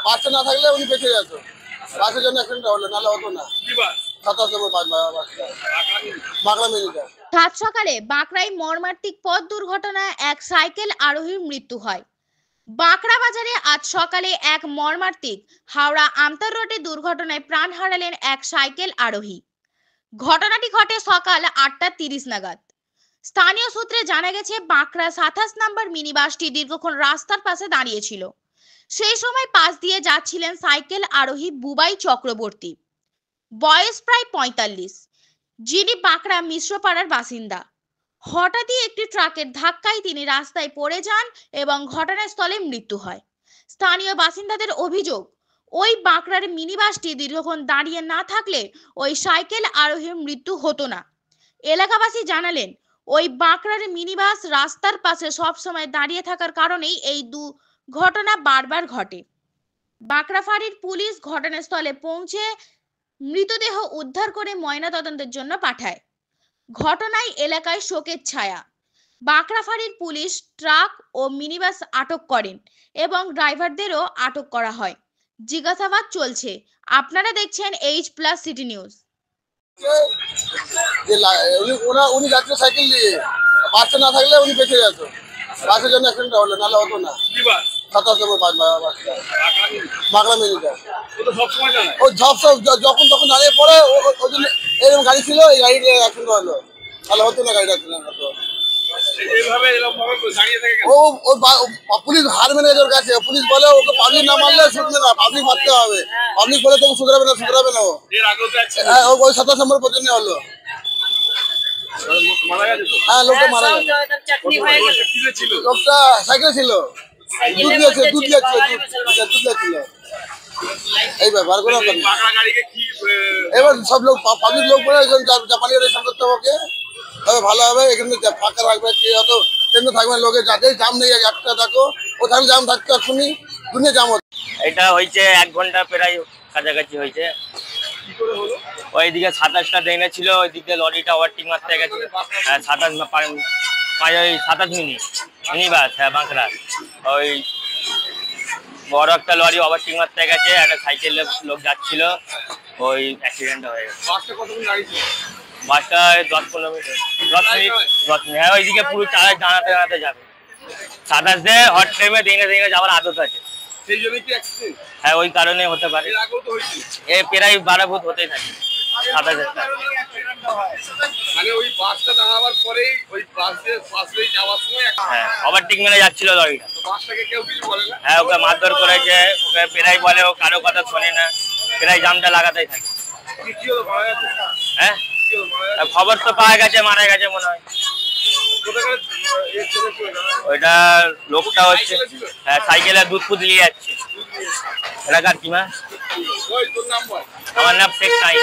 বাসটা না থাকলে উনি বেঁচে যেত। বাসের জন্য অ্যাক্সিডেন্ট হলো, নাহলে হতো না। 27 নম্বর বাসটা বাঁকড়া মিনিটা। সাত সকালে বাঁকড়ায় মর্মান্তিক পথ দুর্ঘটনায় এক সাইকেল আরোহীর মৃত্যু হয়। বাঁকড়া বাজারে আজ সকালে এক মর্মান্তিক হাওড়া আমতার রোডে দুর্ঘটনায় প্রাণ হারালেন এক সাইকেল আরোহী। ঘটনাটি ঘটে সকাল 8:30 নাগাদ। স্থানীয় সূত্রে জানা গেছে, বাঁকড়া 27 নম্বর মিনি বাসটি দীর্ঘক্ষণ রাস্তার পাশে দাঁড়িয়েছিল। সেই সময় পাশ দিয়ে যাচ্ছিলেন সাইকেল আরোহী বুবাই চক্রবর্তী, বয়স প্রায় 45, যিনি বাঁকড়া মিশ্রপাড়ার বাসিন্দা। হঠাৎই একটি ট্রাকের ধাক্কায় তিনি রাস্তায় পড়ে যান এবং ঘটনাস্থলে মৃত্যু হয়। স্থানীয় বাসিন্দাদের অভিযোগ, ওই বাঁকড়ার মিনি বাসটি দীর্ঘক্ষণ দাঁড়িয়ে না থাকলে ওই সাইকেল আরোহীর মৃত্যু হতো না। এলাকাবাসী জানালেন, ওই বাঁকড়ার মিনি বাস রাস্তার পাশে সবসময় দাঁড়িয়ে থাকার কারণেই এই দুর্ঘটনা বারবার ঘটে। বাঁকড়া ফাঁড়ির পুলিশ ঘটনাস্থলে পৌঁছে মৃতদেহ উদ্ধার করে ময়নাতদন্তের জন্য পাঠায়। ঘটনায় এলাকায় শোকের ছায়া। বাঁকড়া ফাঁড়ির পুলিশ ট্রাক ও মিনিবাস আটক করেন এবং ড্রাইভারদেরও আটক করা হয়। জিজ্ঞাসাবাদ চলছে। আপনারা দেখছেন H+ সিটি নিউজ। উনি যাচ্ছে সাইকেল দিয়ে, বাসটা না থাকলে উনি বেঁচে যেত। বাসের জন্য অ্যাক্সিডেন্ট হলো, নাহলে হতো না। 27 নম্বর বাসটা বাঁকড়া মিনিটা। ও সব যখন তখন দাঁড়িয়ে পড়ে, ওই জন্য এরকম গাড়ি ছিল, এই গাড়িটা অ্যাক্সিডেন্ট হলো, তাহলে হতো না গাড়িটা অ্যাক্সিডেন্ট হতো। পুলিশ হার মেনে গেছে ওর কাছে। পুলিশ বলে ওকে পাবলিক না মারলে শুনবে না, পাবলিক মারতে হবে। পাবলিক বলে তোকে শুধরাবে না ও। হ্যাঁ, ওই 27 নম্বর পর্যন্ত হলো। হ্যাঁ, লোকটা মারা গেল। লোকটা সাইকেল ছিল, দুধ দিয়েছিল। এই ব্যাপার কোনো এবার সব লোক পাবলিক লোক বলে জাপানিরা রেশন করতে হবে, তবে ভালো হবে। এখানে ফাঁকা রাখবে, অত ট্রেনে থাকবে লোকে, যাতে জাম নেই। একটা দেখো ওখানে জাম থাকতে এক্ষুনি দুনিয়া জাম হচ্ছে। এটা হয়েছে 1 ঘন্টা প্রায় কাছাকাছি হয়েছে। ওইদিকে 27টা ট্রেনে ছিল, ওইদিকে লরিটা ওভারটেক মারতে গেছে। 27 মিনিট মিনি বাস, হ্যাঁ বাঁকড়া। ওই বড় একটা লরি ওভারটেক মারতে গেছে, একটা সাইকেলের লোক যাচ্ছিল, ওই অ্যাক্সিডেন্ট হয়ে গেছে। বাসটা 10-15 মিনিট, 10 মিনিট। হ্যাঁ, ওইদিকে পুরো চালায় দাঁড়াতে যাবে। 27 দিয়ে হট টাইমে দিনে যাওয়ার আদত আছে। হ্যাঁ, ওই কারণে হতে পারে। এ প্রায় 12 ভূত হতেই থাকে 27। হ্যাঁ, ওভারটেক মেরে যাচ্ছিল লরিটা। হ্যাঁ, ওকে মারধর করেছে, ওকে প্রায় বলে ও কারো কথা শোনে না, প্রায় জামটা লাগাতেই থাকে। হ্যাঁ, খবর তো পাওয়া গেছে মারা গেছে মনে হয়। ওইটা লোকটা হচ্ছে, হ্যাঁ, সাইকেলে দুধ নিয়ে যাচ্ছে। এলাকার কি মা? আমার নাম শেখ সাইন।